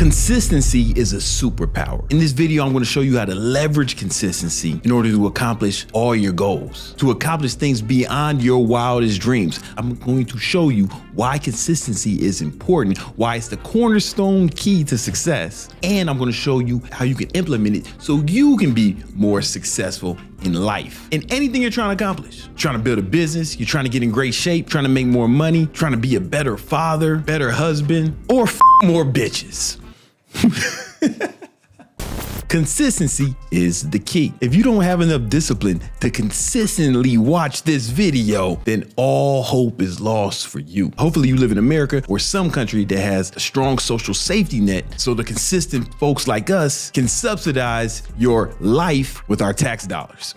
Consistency is a superpower. In this video, I'm going to show you how to leverage consistency in order to accomplish all your goals, to accomplish things beyond your wildest dreams. I'm going to show you why consistency is important, why it's the cornerstone key to success, and I'm going to show you how you can implement it so you can be more successful in life, in anything you're trying to accomplish. Trying to build a business, you're trying to get in great shape, trying to make more money, trying to be a better father, better husband, or more bitches. Consistency is the key. If you don't have enough discipline to consistently watch this video, then all hope is lost for you. Hopefully you live in America or some country that has a strong social safety net so the consistent folks like us can subsidize your life with our tax dollars.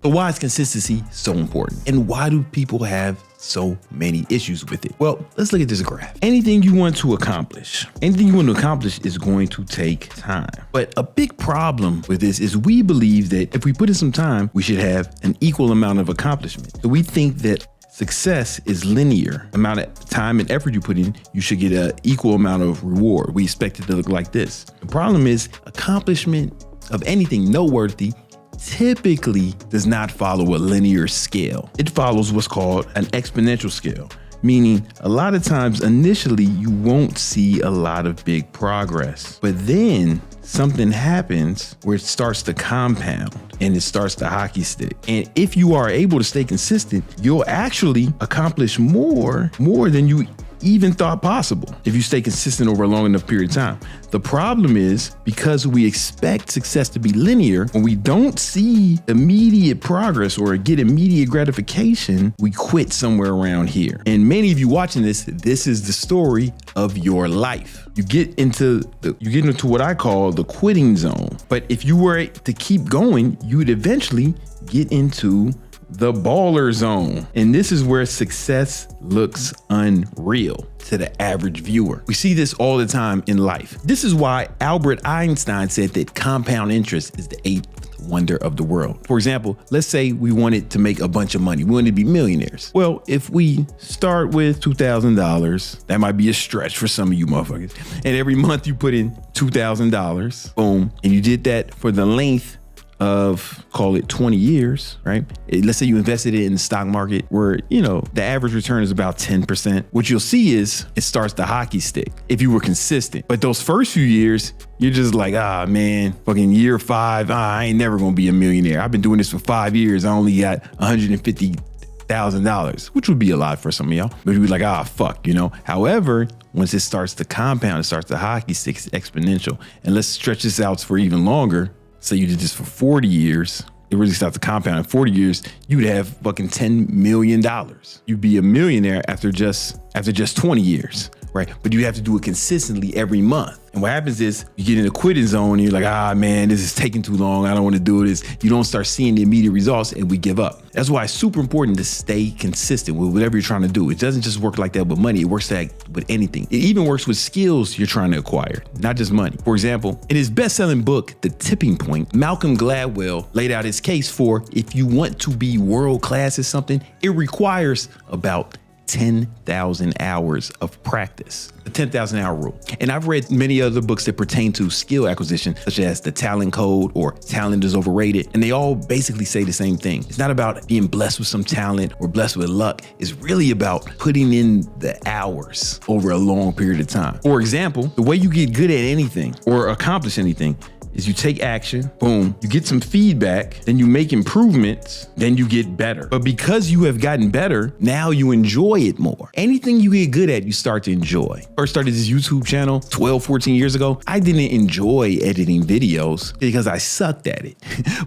So why is consistency so important? And why do people have so many issues with it? Well, let's look at this graph. Anything you want to accomplish is going to take time. But a big problem with this is we believe that if we put in some time, we should have an equal amount of accomplishment. So we think that success is linear. Amount of time and effort you put in, you should get an equal amount of reward. We expect it to look like this. The problem is accomplishment of anything noteworthy typically does not follow a linear scale. It follows what's called an exponential scale, meaning a lot of times initially you won't see a lot of big progress, but then something happens where it starts to compound and it starts to hockey stick. And if you are able to stay consistent, you'll actually accomplish more than you even thought possible if you stay consistent over a long enough period of time. The problem is because we expect success to be linear, when we don't see immediate progress or get immediate gratification, we quit somewhere around here. And many of you watching this is the story of your life. You get into what I call the quitting zone. But if you were to keep going, you would eventually get into the baller zone. And this is where success looks unreal to the average viewer. We see this all the time in life. This is why Albert Einstein said that compound interest is the eighth wonder of the world. For example, let's say we wanted to make a bunch of money. We wanted to be millionaires. Well, if we start with $2,000, that might be a stretch for some of you motherfuckers. And every month you put in $2,000, boom. And you did that for the length of, call it 20 years, right? Let's say you invested it in the stock market where, the average return is about 10%. What you'll see is it starts to hockey stick if you were consistent. But those first few years, you're just like, man, fucking year 5, I ain't never gonna be a millionaire. I've been doing this for 5 years. I only got $150,000, which would be a lot for some of y'all. But you'd be like, fuck, However, once it starts to compound, it starts to hockey stick, it's exponential. And let's stretch this out for even longer. So you did this for 40 years, it really starts to compound. In 40 years, you would have fucking $10 million. You'd be a millionaire after just 20 years, right? But you have to do it consistently every month. And what happens is you get in a quitting zone and you're like, man, this is taking too long. I don't want to do this. You don't start seeing the immediate results and we give up. That's why it's super important to stay consistent with whatever you're trying to do. It doesn't just work like that with money. It works like with anything. It even works with skills you're trying to acquire, not just money. For example, in his best-selling book, The Tipping Point, Malcolm Gladwell laid out his case for if you want to be world-class at something, it requires about 10,000 hours of practice, the 10,000 hour rule. And I've read many other books that pertain to skill acquisition, such as The Talent Code or Talent is Overrated. And they all basically say the same thing. It's not about being blessed with some talent or blessed with luck. It's really about putting in the hours over a long period of time. For example, the way you get good at anything or accomplish anything is you take action, boom, you get some feedback, then you make improvements, then you get better. But because you have gotten better, now you enjoy it more. Anything you get good at, you start to enjoy. First started this YouTube channel 12, 14 years ago. I didn't enjoy editing videos because I sucked at it.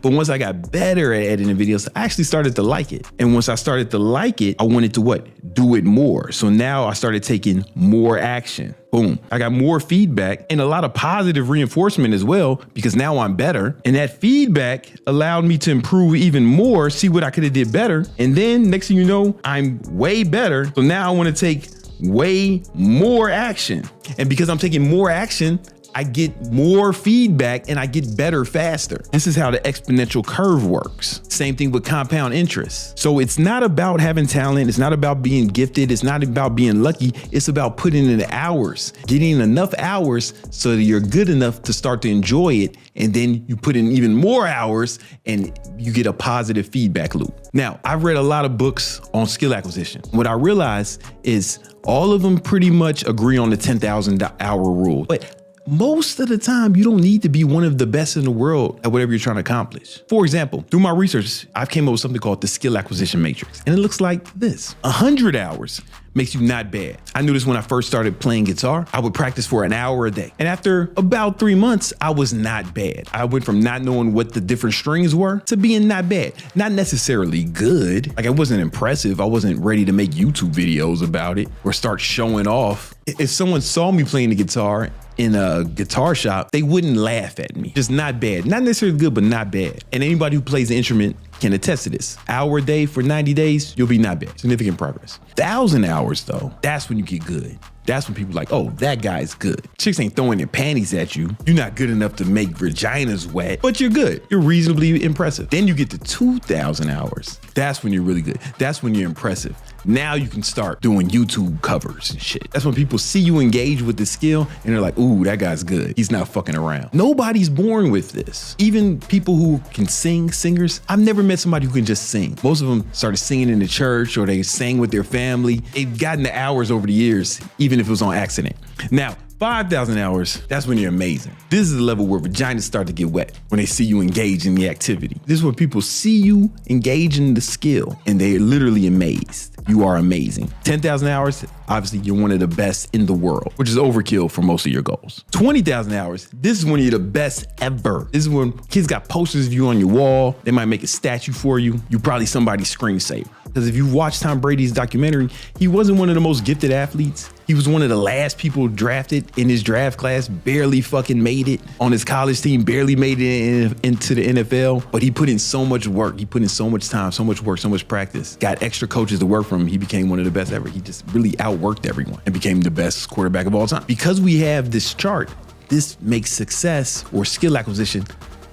But once I got better at editing videos, I actually started to like it. And once I started to like it, I wanted to do it more. So now I started taking more action. Boom. I got more feedback and a lot of positive reinforcement as well, because now I'm better. And that feedback allowed me to improve even more, see what I could have did better. And then next thing you know, I'm way better. So now I want to take way more action. And because I'm taking more action, I get more feedback and I get better faster. This is how the exponential curve works. Same thing with compound interest. So it's not about having talent. It's not about being gifted. It's not about being lucky. It's about putting in the hours, getting enough hours so that you're good enough to start to enjoy it. And then you put in even more hours and you get a positive feedback loop. Now, I've read a lot of books on skill acquisition. What I realized is all of them pretty much agree on the 10,000 hour rule. But most of the time, you don't need to be one of the best in the world at whatever you're trying to accomplish. For example, through my research, I've came up with something called the skill acquisition matrix. And it looks like this. 100 hours makes you not bad. I knew this when I first started playing guitar. I would practice for an hour a day. And after about 3 months, I was not bad. I went from not knowing what the different strings were to being not bad. Not necessarily good. Like, I wasn't impressive. I wasn't ready to make YouTube videos about it or start showing off. If someone saw me playing the guitar in a guitar shop, they wouldn't laugh at me. Just not bad. Not necessarily good, but not bad. And anybody who plays the instrument can attest to this. Hour a day for 90 days, you'll be not bad. Significant progress. 1,000 hours though, that's when you get good. That's when people are like, oh, that guy's good. Chicks ain't throwing their panties at you. You're not good enough to make vaginas wet, but you're good. You're reasonably impressive. Then you get to 2,000 hours. That's when you're really good. That's when you're impressive. Now you can start doing YouTube covers and shit. That's when people see you engage with the skill and they're like, ooh, that guy's good. He's not fucking around. Nobody's born with this. Even people who can sing, singers, I've never met somebody who can just sing. Most of them started singing in the church or they sang with their family. They've gotten the hours over the years, even if it was on accident. Now, 5,000 hours, that's when you're amazing. This is the level where vaginas start to get wet, when they see you engage in the activity. This is where people see you engage in the skill and they're literally amazed. You are amazing. 10,000 hours, obviously you're one of the best in the world, which is overkill for most of your goals. 20,000 hours, this is when you're the best ever. This is when kids got posters of you on your wall. They might make a statue for you. You probably somebody's screensaver. Because if you watch Tom Brady's documentary, he wasn't one of the most gifted athletes. He was one of the last people drafted in his draft class, barely fucking made it on his college team, barely made it into the NFL. But he put in so much work. He put in so much time, so much work, so much practice. Got extra coaches to work for him. He became one of the best ever. He just really outworked everyone and became the best quarterback of all time. Because we have this chart, this makes success or skill acquisition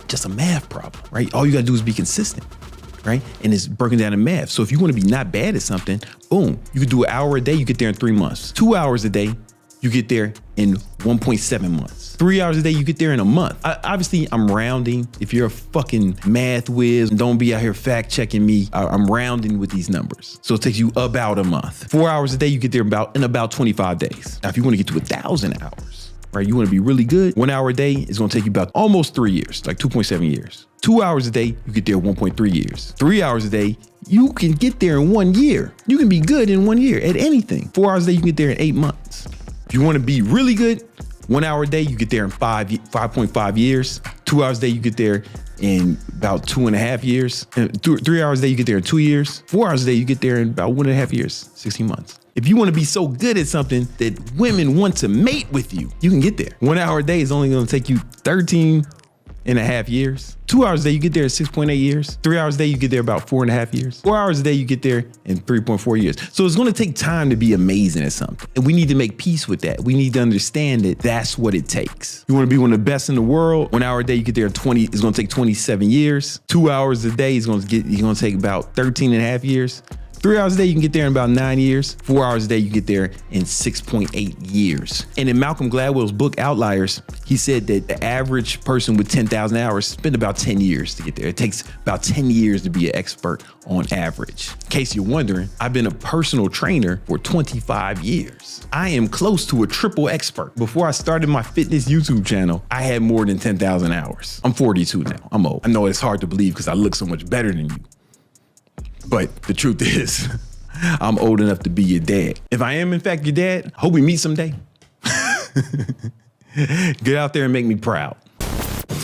just a math problem, right? All you gotta do is be consistent. Right? And it's broken down in math. So if you want to be not bad at something, boom, you could do an hour a day, you get there in 3 months. 2 hours a day, you get there in 1.7 months. 3 hours a day, you get there in a month. Obviously, I'm rounding. If you're a fucking math whiz, don't be out here fact checking me. I'm rounding with these numbers. So it takes you about a month. 4 hours a day, you get there in about 25 days. Now, if you want to get to 1,000 hours, right? You want to be really good. 1 hour a day is going to take you about almost 3 years, like 2.7 years. 2 hours a day, you get there 1.3 years. 3 hours a day, you can get there in 1 year. You can be good in 1 year at anything. 4 hours a day, you can get there in 8 months. If you want to be really good, 1 hour a day, you get there in 5.5 years. 2 hours a day, you get there in about 2.5 years. 3 hours a day, you get there in 2 years. 4 hours a day, you get there in about 1.5 years, 16 months. If you want to be so good at something that women want to mate with you, you can get there. 1 hour a day is only going to take you 13.5 years. 2 hours a day, you get there in 6.8 years. 3 hours a day, you get there about 4.5 years. 4 hours a day, you get there in 3.4 years. So it's going to take time to be amazing at something. And we need to make peace with that. We need to understand that that's what it takes. You want to be one of the best in the world. 1 hour a day, you get there in it's going to take 27 years. 2 hours a day is going to take about 13.5 years. 3 hours a day, you can get there in about 9 years. 4 hours a day, you get there in 6.8 years. And in Malcolm Gladwell's book, Outliers, he said that the average person with 10,000 hours spend about 10 years to get there. It takes about 10 years to be an expert on average. In case you're wondering, I've been a personal trainer for 25 years. I am close to a triple expert. Before I started my fitness YouTube channel, I had more than 10,000 hours. I'm 42 now. I'm old. I know it's hard to believe because I look so much better than you. But the truth is, I'm old enough to be your dad. If I am, in fact, your dad, hope we meet someday. Get out there and make me proud.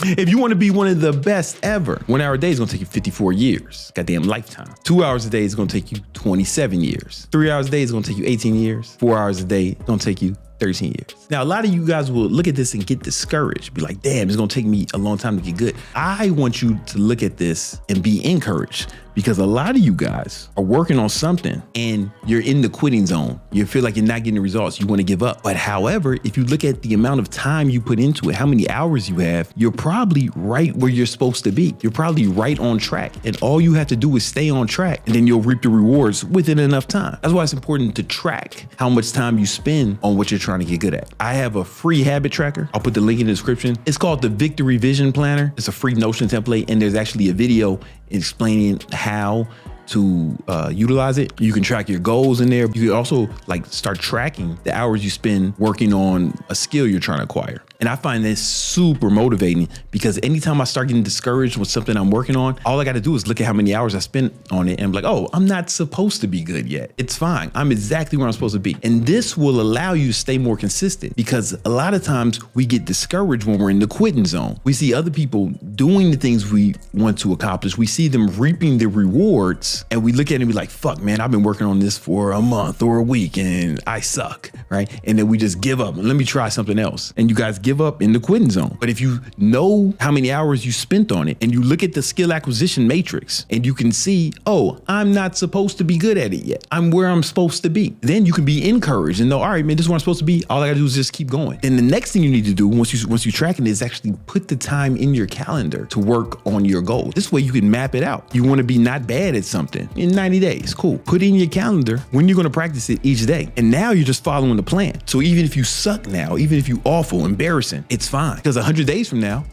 If you want to be one of the best ever, 1 hour a day is going to take you 54 years. Goddamn lifetime. 2 hours a day is going to take you 27 years. 3 hours a day is going to take you 18 years. 4 hours a day is going to take you 13 years. Now, a lot of you guys will look at this and get discouraged. Be like, damn, it's going to take me a long time to get good. I want you to look at this and be encouraged because a lot of you guys are working on something and you're in the quitting zone. You feel like you're not getting the results. You want to give up. But however, if you look at the amount of time you put into it, how many hours you have, you're probably right where you're supposed to be. You're probably right on track. And all you have to do is stay on track, and then you'll reap the rewards within enough time. That's why it's important to track how much time you spend on what you're trying to get good at. I have a free habit tracker. I'll put the link in the description. It's called the Victory Vision Planner. It's a free Notion template, and there's actually a video explaining how to utilize it. You can track your goals in there. You can also like start tracking the hours you spend working on a skill you're trying to acquire. And I find this super motivating because anytime I start getting discouraged with something I'm working on, all I got to do is look at how many hours I spent on it and I'm like, oh, I'm not supposed to be good yet. It's fine. I'm exactly where I'm supposed to be. And this will allow you to stay more consistent, because a lot of times we get discouraged when we're in the quitting zone. We see other people doing the things we want to accomplish. We see them reaping the rewards, and we look at it and be like, fuck, man, I've been working on this for a month or a week and I suck, right? And then we just give up and let me try something else. And you guys give up in the quitting zone. But if you know how many hours you spent on it and you look at the skill acquisition matrix and you can see, oh, I'm not supposed to be good at it yet. I'm where I'm supposed to be. Then you can be encouraged and know, all right, man, this is where I'm supposed to be. All I gotta do is just keep going. Then the next thing you need to do once you track it is actually put the time in your calendar to work on your goal. This way you can map it out. You wanna be not bad at something in 90 days. Cool. Put in your calendar when you're gonna practice it each day. And now you're just following the plan. So even if you suck now, even if you awful, embarrassing, it's fine. Because 100 days from now,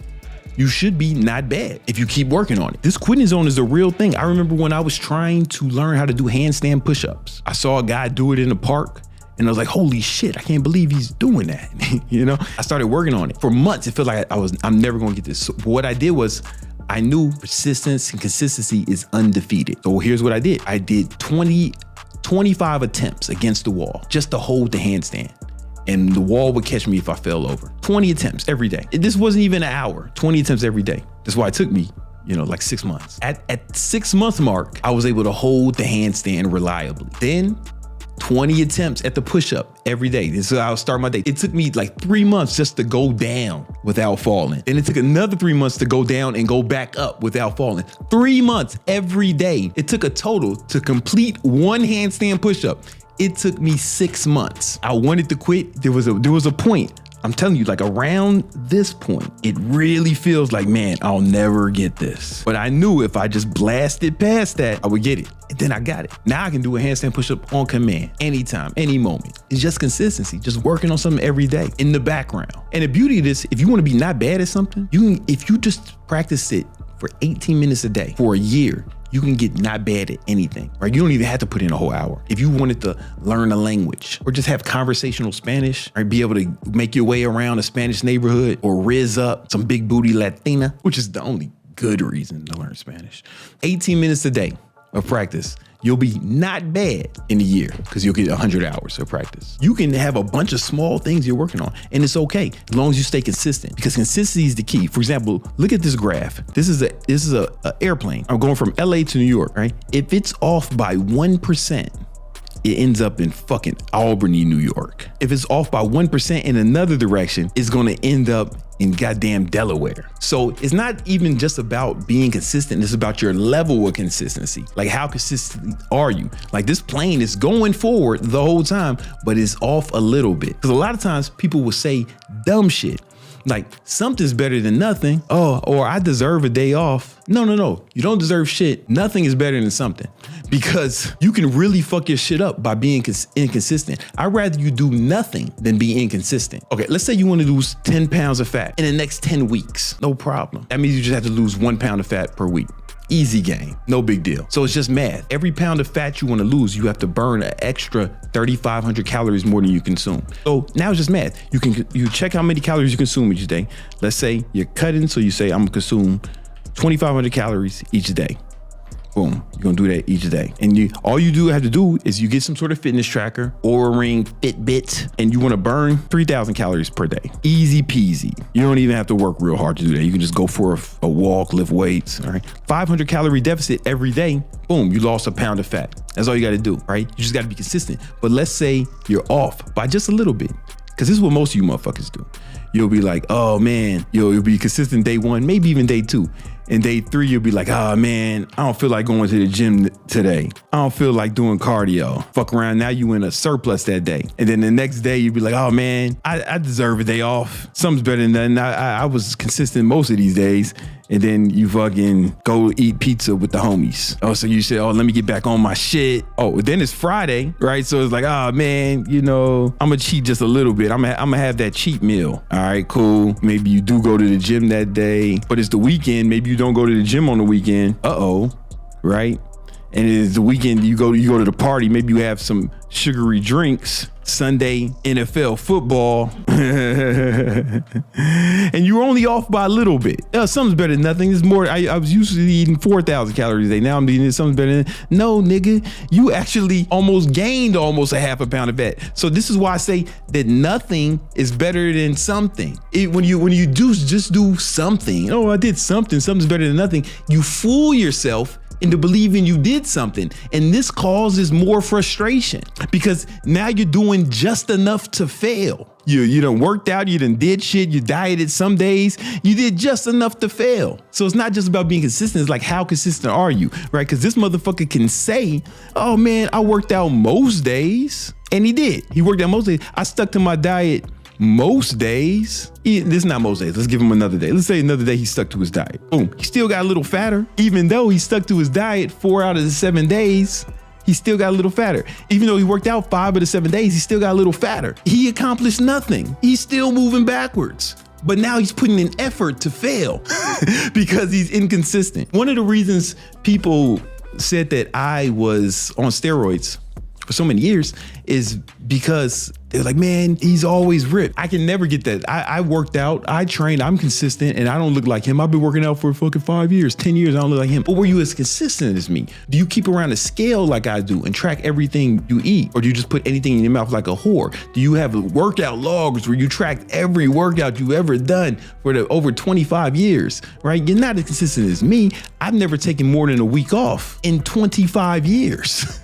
you should be not bad if you keep working on it. This quitting zone is a real thing. I remember when I was trying to learn how to do handstand push-ups. I saw a guy do it in the park and I was like, holy shit, I can't believe he's doing that. You know, I started working on it for months. It felt like I'm never gonna get this. So what I did was, I knew persistence and consistency is undefeated. So here's what I did. I did 25 attempts against the wall just to hold the handstand. And the wall would catch me if I fell over. 20 attempts every day. This wasn't even an hour, 20 attempts every day. That's why it took me, like 6 months. At 6 month mark, I was able to hold the handstand reliably. Then 20 attempts at the push-up every day. This is how I would start my day. It took me like 3 months just to go down without falling. Then it took another 3 months to go down and go back up without falling. 3 months every day. It took a total to complete one handstand push-up. It took me 6 months. I wanted to quit. There was a point. I'm telling you, like around this point, it really feels like, man, I'll never get this. But I knew if I just blasted past that, I would get it. And then I got it. Now I can do a handstand push-up on command, anytime, any moment. It's just consistency, just working on something every day in the background. And the beauty of this, if you want to be not bad at something, if you just practice it for 18 minutes a day for a year, you can get not bad at anything, right? You don't even have to put in a whole hour. If you wanted to learn a language or just have conversational Spanish, or be able to make your way around a Spanish neighborhood or rizz up some big booty Latina, which is the only good reason to learn Spanish. 18 minutes a day of practice. You'll be not bad in a year because you'll get 100 hours of practice. You can have a bunch of small things you're working on, and it's okay as long as you stay consistent, because consistency is the key. For example, look at this graph. This is a airplane. I'm going from LA to New York, right? If it's off by 1%, it ends up in fucking Albany, New York. If it's off by 1% in another direction, it's gonna end up in goddamn Delaware. So it's not even just about being consistent, it's about your level of consistency. Like, how consistent are you? Like, this plane is going forward the whole time, but it's off a little bit. Because a lot of times people will say dumb shit. Like, something's better than nothing. Oh, or I deserve a day off. No. You don't deserve shit. Nothing is better than something, because you can really fuck your shit up by being inconsistent. I'd rather you do nothing than be inconsistent. Okay, let's say you want to lose 10 pounds of fat in the next 10 weeks. No problem. That means you just have to lose 1 pound of fat per week. Easy game, no big deal. So it's just math. Every pound of fat you want to lose, you have to burn an extra 3,500 calories more than you consume. So now it's just math. You check how many calories you consume each day. Let's say you're cutting, so you say I'm gonna consume 2,500 calories each day. Boom, you're gonna do that each day. And all you have to do is you get some sort of fitness tracker, Oura Ring, Fitbit, and you wanna burn 3,000 calories per day. Easy peasy. You don't even have to work real hard to do that. You can just go for a walk, lift weights, all right? 500 calorie deficit every day, boom, you lost a pound of fat. That's all you gotta do, right? You just gotta be consistent. But let's say you're off by just a little bit, because this is what most of you motherfuckers do. You'll be like, oh man, you'll be consistent day 1, maybe even day 2. And day 3, you'll be like, oh man, I don't feel like going to the gym today. I don't feel like doing cardio. Fuck around, now you in a surplus that day. And then the next day you'll be like, oh man, I deserve a day off. Something's better than that. And I was consistent most of these days. And then you fucking go eat pizza with the homies. Oh, so you say, oh, let me get back on my shit. Oh, then it's Friday, right? So it's like, oh man, I'm gonna cheat just a little bit. I'm gonna have that cheat meal. All right, cool. Maybe you do go to the gym that day, but it's the weekend. Maybe you don't go to the gym on the weekend. Right? And it's the weekend, you go to the party. Maybe you have some sugary drinks. Sunday NFL football, and you're only off by a little bit. Something's better than nothing. It's more. I was usually eating 4,000 calories a day. Now I'm eating something better than. No, nigga, you actually almost gained almost a half a pound of fat. So this is why I say that nothing is better than something. When you do something. Oh, I did something. Something's better than nothing. You fool yourself into believing you did something. And this causes more frustration because now you're doing just enough to fail. You done worked out, you done did shit, you dieted some days, you did just enough to fail. So it's not just about being consistent, it's like how consistent are you, right? Because this motherfucker can say, oh man, I worked out most days. And he did. He worked out most days. I stuck to my diet most days. This is not most days. Let's give him another day. Let's say another day he stuck to his diet. Boom. He still got a little fatter. Even though he stuck to his diet 4 out of the 7 days, he still got a little fatter. Even though he worked out 5 of the 7 days, he still got a little fatter. He accomplished nothing. He's still moving backwards. But now he's putting in effort to fail because he's inconsistent. One of the reasons people said that I was on steroids for so many years is because they're like, man, he's always ripped. I can never get that. I worked out, I trained, I'm consistent, and I don't look like him. I've been working out for fucking 5 years, 10 years, I don't look like him. But were you as consistent as me? Do you keep around a scale like I do and track everything you eat? Or do you just put anything in your mouth like a whore? Do you have workout logs where you track every workout you've ever done for over 25 years, right? You're not as consistent as me. I've never taken more than a week off in 25 years,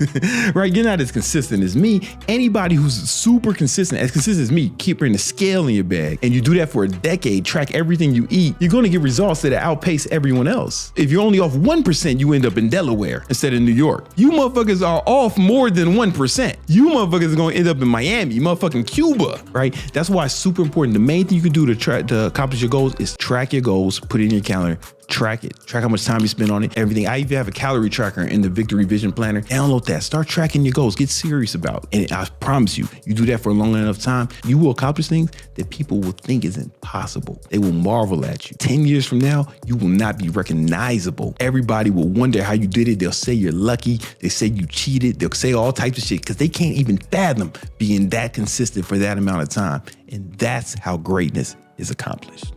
right? You're not as consistent as me. Anybody who's super consistent as me, keeping a scale in your bag, and you do that for a decade, track everything you eat, you're gonna get results that outpace everyone else. If you're only off 1%, you end up in Delaware instead of New York. You motherfuckers are off more than 1%. You motherfuckers are gonna end up in Miami, motherfucking Cuba, right? That's why it's super important. The main thing you can do to accomplish your goals is track your goals, put it in your calendar, track it. Track how much time you spend on it, everything. I even have a calorie tracker in the Victory Vision Planner. Download that. Start tracking your goals. Get serious about it. And I promise you do that for a long enough time, you will accomplish things that people will think is impossible. They will marvel at you. 10 years from now, you will not be recognizable. Everybody will wonder how you did it. They'll say you're lucky. They say you cheated. They'll say all types of shit because they can't even fathom being that consistent for that amount of time. And that's how greatness is accomplished.